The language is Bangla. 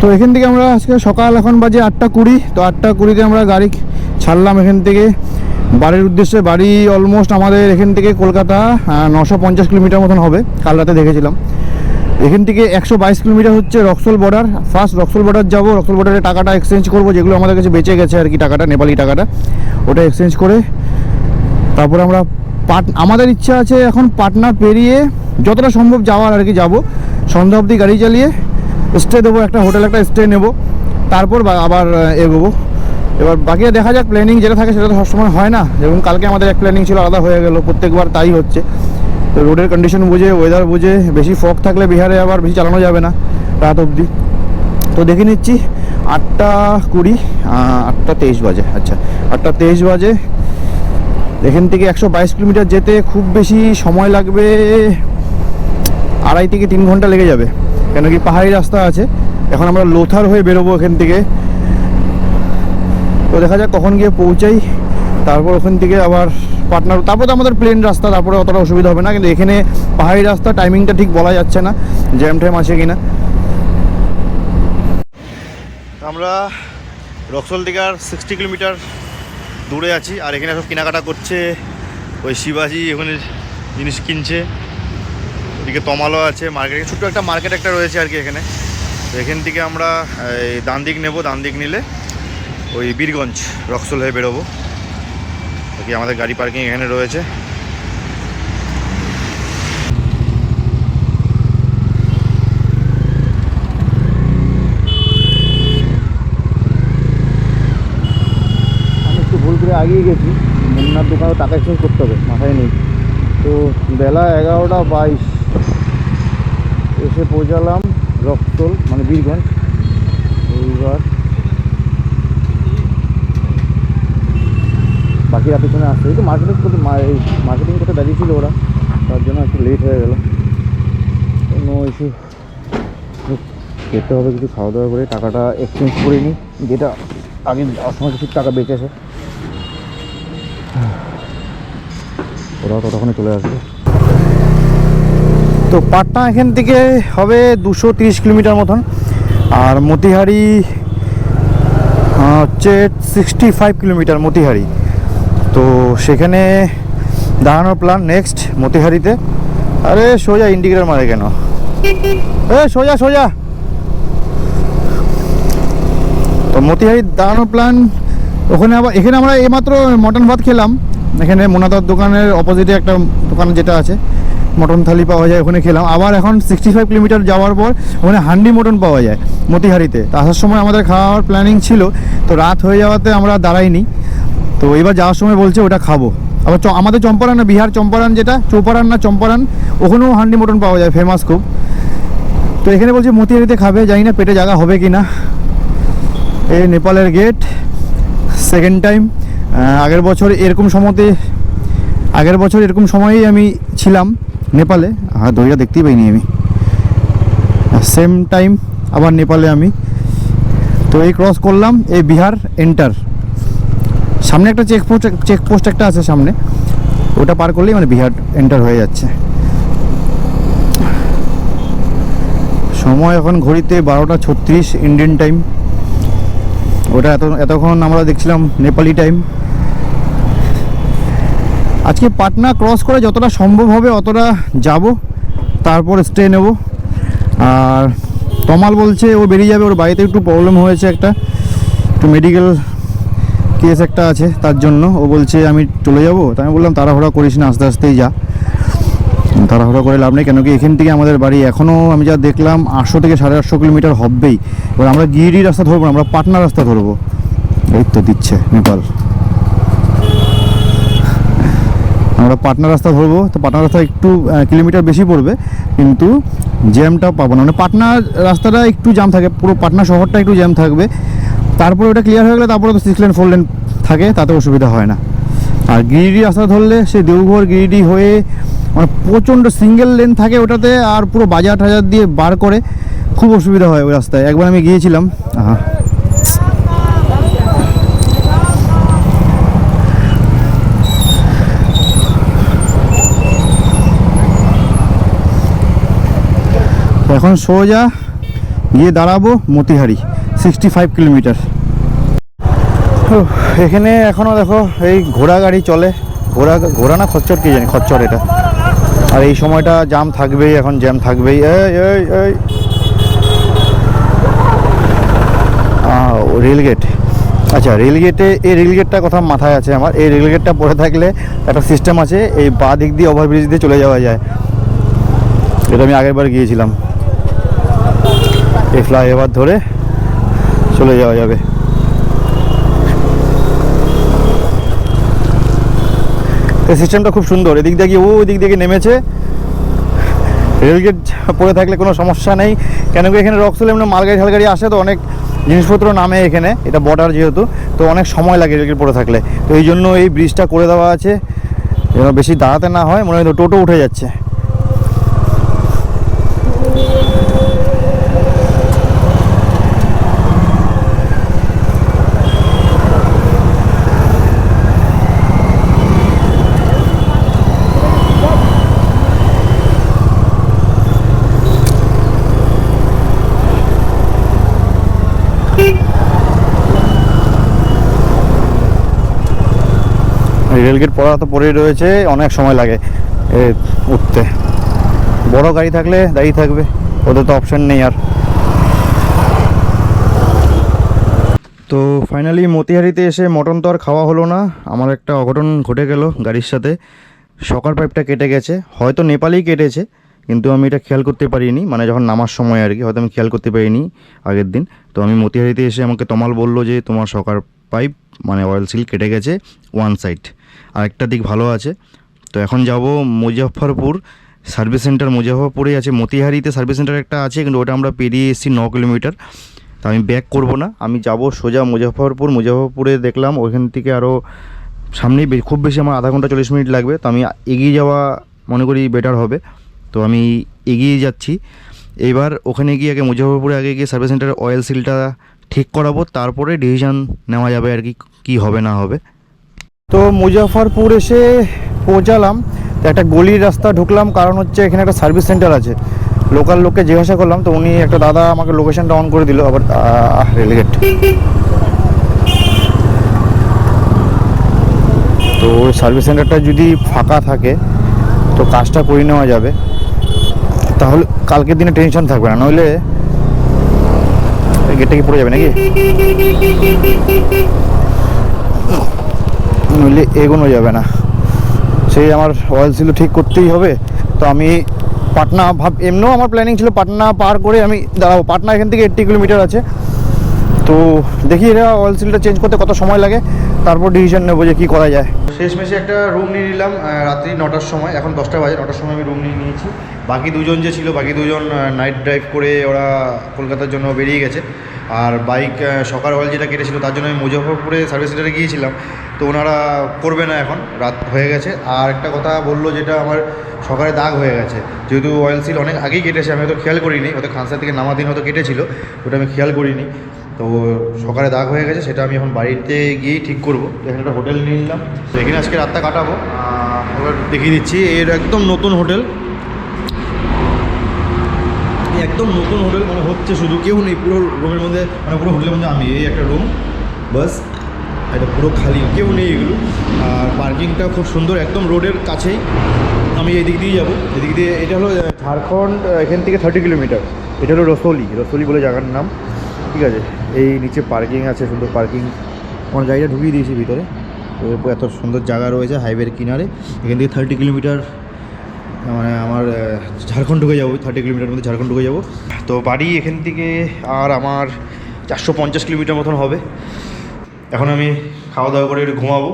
তো এখান থেকে আমরা আজকে সকাল এখন বাজে 8:20। তো 8:20-তে আমরা গাড়ি ছাড়লাম এখান থেকে বাড়ির উদ্দেশ্যে। বাড়ি অলমোস্ট আমাদের এখান থেকে কলকাতা 950 কিলোমিটার মতন হবে, কাল রাতে দেখেছিলাম। এখান থেকে 122 কিলোমিটার হচ্ছে Raxaul border. First Raxaul border যাবো, রক্সোল বর্ডারে টাকাটা এক্সচেঞ্জ করবো, যেগুলো আমাদের কাছে বেঁচে গেছে আর কি, টাকাটা নেপালি টাকাটা, ওটা এক্সচেঞ্জ করে তারপরে আমরা আমাদের ইচ্ছা আছে এখন পাটনা পেরিয়ে যতটা সম্ভব যাওয়ার আর কি যাবো। সন্ধ্যা অবধি গাড়ি চালিয়ে স্টে দেবো, একটা হোটেল একটা স্টে নেব, তারপর আবার এগোবো। এবার বাকিটা দেখা যাক, প্ল্যানিং যেটা থাকে সেটা তো সবসময় হয় না। যেমন কালকে আমাদের এক প্ল্যানিং ছিল, আলাদা হয়ে গেল, প্রত্যেকবার তাই হচ্ছে। তো রোডের কন্ডিশন বুঝে, ওয়েদার বুঝে, বেশি ফগ থাকলে বিহারে আবার বেশি চালানো যাবে না রাত অবধি। তো দেখে নিচ্ছি 8:20, 8:23 বাজে। আচ্ছা 8:23 বাজে। এখান থেকে 122 কিলোমিটার যেতে খুব বেশি সময় লাগবে, 2.5 থেকে 3 ঘন্টা লেগে যাবে, কেন কি পাহাড়ি রাস্তা আছে। এখন আমরা লোথার হয়ে বেরোবো এখান থেকে। তো দেখা যাক কখন গিয়ে পৌঁছাই, তারপর ওখান থেকে আবার পাটনার, তারপর তো আমাদের প্লেন রাস্তা, তারপরে অতটা অসুবিধা হবে না। কিন্তু এখানে পাহাড়ি রাস্তা, টাইমিংটা ঠিক বলা যাচ্ছে না জ্যাম ট্যাম আছে কিনা। আমরা রক্সোল থেকে আর 60 কিলোমিটার দূরে আছি, আর এখানে সব কেনাকাটা করছে ওই শিবাজি, ওখানে জিনিস কিনছে। এদিকে তমালও আছে, মার্কেট, ছোট্ট একটা মার্কেট একটা রয়েছে আর কি এখানে। তো এখান থেকে আমরা এই ডান দিক নেবো, ডান দিক নিলে ওই বীরগঞ্জ রক্সোল হয়ে বেরোবো। কি আমাদের গাড়ি পার্কিং এখানে রয়েছে। আমি একটু ভুল করে আগিয়ে গেছি, মুন্নার দোকানে টাকা এক্সচেঞ্জ করতে হবে, মাথায় নেই। তো বেলা 11:22 এসে পৌঁছালাম রক্সোল, মানে বীরগঞ্জ। এইবার বাকিরা পিছনে আসছে, এই তো মার্কেটিং করতে দাঁড়িয়েছিল ওরা, তার জন্য একটু লেট হয়ে গেল। নো ইস্যু, খেতে হবে কিছু, খাওয়া দাওয়া করে টাকাটা এক্সচেঞ্জ করে নিই, যেটা আগে যাওয়ার সময় কিছু টাকা বেঁচেছে, ওরাও ততক্ষণে চলে আসবে। তো পাটনা এখান থেকে হবে 230 কিলোমিটার মতন, আর মতিহারি হচ্ছে 65 কিলোমিটার মতিহারি। তো সেখানে দাঁড়ানোর প্ল্যান নেক্সট মতিহারিতে। আরে সোজা ইন্ডিকেটার মারে কেন, সোজা সোজা। তো মতিহারি দাঁড়ানোর প্ল্যান ওখানে। আবার এখানে আমরা এইমাত্র মটন ভাত খেলাম, এখানে মোনাদার দোকানের অপোজিটে একটা দোকান যেটা আছে, মটন থালি পাওয়া যায়, ওখানে খেলাম। আবার এখন 65 কিলোমিটার যাওয়ার পর ওখানে হান্ডি মটন পাওয়া যায় মতিহারিতে। তো আসার সময় আমাদের খাওয়ার প্ল্যানিং ছিল, তো রাত হয়ে যাওয়াতে আমরা দাঁড়াইনি। তো এবার যাওয়ার সময় বলছে ওটা খাবো। আবার আমাদের চম্পারণ, বিহার চম্পারণ, যেটা চৌপারণ না চম্পারণ, ওখানেও হান্ডি মটন পাওয়া যায়, ফেমাস খুব। তো এখানে বলছে মতিহারিতে খাবে, জানি না পেটে জায়গা হবে কি না। এই নেপালের গেট, সেকেন্ড টাইম। আগের বছর এরকম সময়েই আমি ছিলাম নেপালে, দইটা দেখতেই পাইনি আমি, সেম টাইম আবার নেপালে আমি। তো এই ক্রস করলাম, এই বিহার এন্টার। সামনে একটা চেকপোস্ট একটা আছে সামনে, ওটা পার করলেই মানে বিহার এন্টার হয়ে যাচ্ছে। সময় এখন ঘড়িতে 12:36 ইন্ডিয়ান টাইম, ওটা এতক্ষণ আমরা দেখছিলাম নেপালি টাইম। আজকে পাটনা ক্রস করে যতটা সম্ভব হবে অতটা যাব, তারপর স্টে নেব। আর তমাল বলছে ও বেরিয়ে যাবে, ওর বাড়িতে একটু প্রবলেম হয়েছে, একটু মেডিকেল কেস একটা আছে, তার জন্য ও বলছে আমি চলে যাব। তাই আমি বললাম তাড়াহুড়া করিস না, আস্তে আস্তেই যা, তাড়াহুড়া করে লাভ নেই। কেন কি এখান থেকে আমাদের বাড়ি এখনও আমি যা দেখলাম 800 থেকে 850 কিলোমিটার হবেই। এবার আমরা গিরিডি রাস্তা ধরবো না, আমরা পাটনা রাস্তা ধরবো। এই তো দিচ্ছে নেপাল, আমরা পাটনা রাস্তা ধরবো। তো পাটনা রাস্তা একটু কিলোমিটার বেশি পড়বে, কিন্তু জ্যামটা পাবো না। মানে পাটনা রাস্তাটা একটু জ্যাম থাকে, পুরো পাটনা শহরটা একটু জ্যাম থাকবে। তারপরে ওটা ক্লিয়ার হয়ে গেলে তারপরে তো 6 লেন 4 লেন থাকে, তাতে অসুবিধা হয় না। আর গিরিডি রাস্তা ধরলে সে দেওঘর গিরিডি হয়ে মানে প্রচণ্ড সিঙ্গেল লেন থাকে ওটাতে, আর পুরো বাজার টাজার দিয়ে বার করে, খুব অসুবিধা হয় ওই রাস্তায়। একবার আমি গিয়েছিলাম। এখন সোজা গিয়ে দাঁড়াবো মতিহারি, 65 কিলোমিটার। এখানে এখনও দেখো এই ঘোড়া গাড়ি চলে, ঘোড়া না খচ্চর কি জানি, খচ্চর এটা। আর এই সময়টা জ্যাম থাকবেই, এখন জ্যাম থাকবেই। এই রেলগেট, আচ্ছা রেলগেটে, এই রেলগেটটার কথা মাথায় আছে আমার। এই রেলগেটটা পড়ে থাকলে একটা সিস্টেম আছে, এই বাঁ দিক দিয়ে ওভারব্রিজ দিয়ে চলে যাওয়া যায়। এটা আমি আগের বার গিয়েছিলাম, এই ফ্লাইওভার ধরে চলে যাওয়া যাবে। এই সিস্টেমটা খুব সুন্দর। এদিক দিয়ে গিয়ে ওই দিক থেকে নেমেছে। রেলগেট পড়ে থাকলে কোনো সমস্যা নেই, কেন কি এখানে রক্সুল এমনি মালগাড়ি ঠালগাড়ি আসে, তো অনেক জিনিসপত্র নামে এখানে, এটা বর্ডার যেহেতু, তো অনেক সময় লাগে রেলগেট পড়ে থাকলে। তো এই জন্য এই ব্রিজটা করে দেওয়া আছে, যেন বেশি দাঁড়াতে না হয়। মনে হয় টোটো উঠে যাচ্ছে। রেলগেট পড়া তো পড়েই রয়েছে, অনেক সময় লাগে উঠতে। বড় গাড়ি থাকলে দাঁড়িয়ে থাকবে, ওদের তো অপশন নেই আর। তো ফাইনালি মতিহারিতে এসে মটন তো আর খাওয়া হলো না। আমার একটা অঘটন ঘটে গেল গাড়ির সাথে। সকার পাইপটা কেটে গেছে, হয়তো নেপালেই কেটেছে, কিন্তু আমি এটা খেয়াল করতে পারিনি, মানে যখন নামার সময় আর কি, হয়তো আমি খেয়াল করতে পারিনি আগের দিন। তো আমি মতিহারিতে এসে আমাকে তমাল বললো যে তোমার সকার পাইপ মানে অয়েল সিল কেটে গেছে ওয়ান সাইড, আরেকটা দিক ভালো আছে। তো এখন যাব মুজফ্ফরপুর সার্ভিস সেন্টার। মুজফ্ফরপুরে আছে, মতিহারিতে সার্ভিস সেন্টার একটা আছে, কিন্তু ওটা আমরা পেরিয়ে এসেছি 9 কিলোমিটার। তো আমি ব্যাক করব না, আমি যাব সোজা মুজফ্ফরপুর। মুজফ্ফরপুরে দেখলাম ওইখান থেকে আরও সামনেই, খুব বেশি আমার আধা ঘন্টা 40 মিনিট লাগবে। তো আমি এগিয়ে যাওয়া মনে করি বেটার হবে। তো আমি এগিয়ে যাচ্ছি। এইবার ওখানে গিয়ে আগে মুজফ্ফরপুরে আগে গিয়ে সার্ভিস সেন্টারের অয়েল সিলটা ঠিক করাবো, তারপরে ডিসিশান নেওয়া যাবে আর কি, কী হবে না হবে। তো মুজফ্ফরপুর এসে পৌঁছালাম। তো একটা গলির রাস্তা ঢুকলাম, কারণ হচ্ছে এখানে একটা সার্ভিস সেন্টার আছে। লোকাল লোককে জিজ্ঞাসা করলাম, তো উনি একটা দাদা আমাকে লোকেশনটা অন করে দিল। আবার রেলগেট, তো ওই সার্ভিস সেন্টারটা যদি ফাঁকা থাকে তো কাজটা করে নেওয়া যাবে, তাহলে কালকের দিনে টেনশন থাকবে না। নইলে গেটটা কি পড়ে যাবে নাকি, নইলে এগোনো যাবে না। সেই আমার অয়েল সিল ঠিক করতেই হবে। তো আমি পাটনা এমনিও আমার প্ল্যানিং ছিল পাটনা পার করে আমি দাঁড়াবো। পাটনা এখান থেকে 80 কিলোমিটার আছে। তো দেখি এরা অয়েল সিলটা চেঞ্জ করতে কত সময় লাগে, তারপর ডিসিশন নেবো যে কী করা যায়। শেষমেশে একটা রুম নিয়ে নিলাম রাত্রি 9টার সময়। এখন 10টা বাজে, 9টার সময় আমি রুম নিয়ে নিয়েছি। বাকি দুজন যে ছিল, বাকি দুজন নাইট ড্রাইভ করে ওরা কলকাতার জন্য বেরিয়ে গেছে। আর বাইক সকার অয়েল যেটা কেটেছিল তার জন্য আমি মুজফ্ফরপুরে সার্ভিস সেন্টারে গিয়েছিলাম। তো ওনারা করবে না, এখন রাত হয়ে গেছে। আর একটা কথা বললো, যেটা আমার সকালে দাগ হয়ে গেছে, যেহেতু অয়েল সিল অনেক আগেই কেটেছে, আমি হয়তো খেয়াল করিনি, হয়তো খানসা থেকে নামা দিন হয়তো কেটেছিল, ওটা আমি খেয়াল করিনি। তো সকালে দাগ হয়ে গেছে, সেটা আমি এখন বাড়িতে গিয়েই ঠিক করবো। এখানে একটা হোটেল নিয়ে নিলাম, তো এখানে আজকে রাতটা কাটাবো। এবার দেখিয়ে দিচ্ছি, এর একদম নতুন হোটেল, একদম নতুন হোটেল মানে হচ্ছে, শুধু কেউ নেই পুরো রুমের মধ্যে, মানে পুরো হোটেলের মধ্যে আমি, এই একটা রুম বাস, এটা পুরো খালি, কেউ নেই এগুলো। আর পার্কিংটা খুব সুন্দর, একদম রোডের কাছেই। আমি এই দিক দিয়ে যাবো, এদিক দিয়ে। এটা হলো ঝাড়খণ্ড, এখান থেকে 30 কিলোমিটার। এটা হলো রসলি বলে জায়গার নাম, ঠিক আছে। এই নিচে পার্কিং আছে, সুন্দর পার্কিং। আমার গাড়িটা ঢুকিয়ে দিয়েছি ভিতরে, তো এত সুন্দর জায়গা রয়েছে হাইওয়ের কিনারে। এখান থেকে 30 কিলোমিটার, মানে আমার ঝাড়খণ্ড ঢুকে যাবো, 30 কিলোমিটার মধ্যে ঝাড়খণ্ড ঢুকে যাবো। তো বাড়ি এখান থেকে আর আমার 450 কিলোমিটার মতন হবে। এখন আমি খাওয়া দাওয়া করে একটু ঘুমাবো।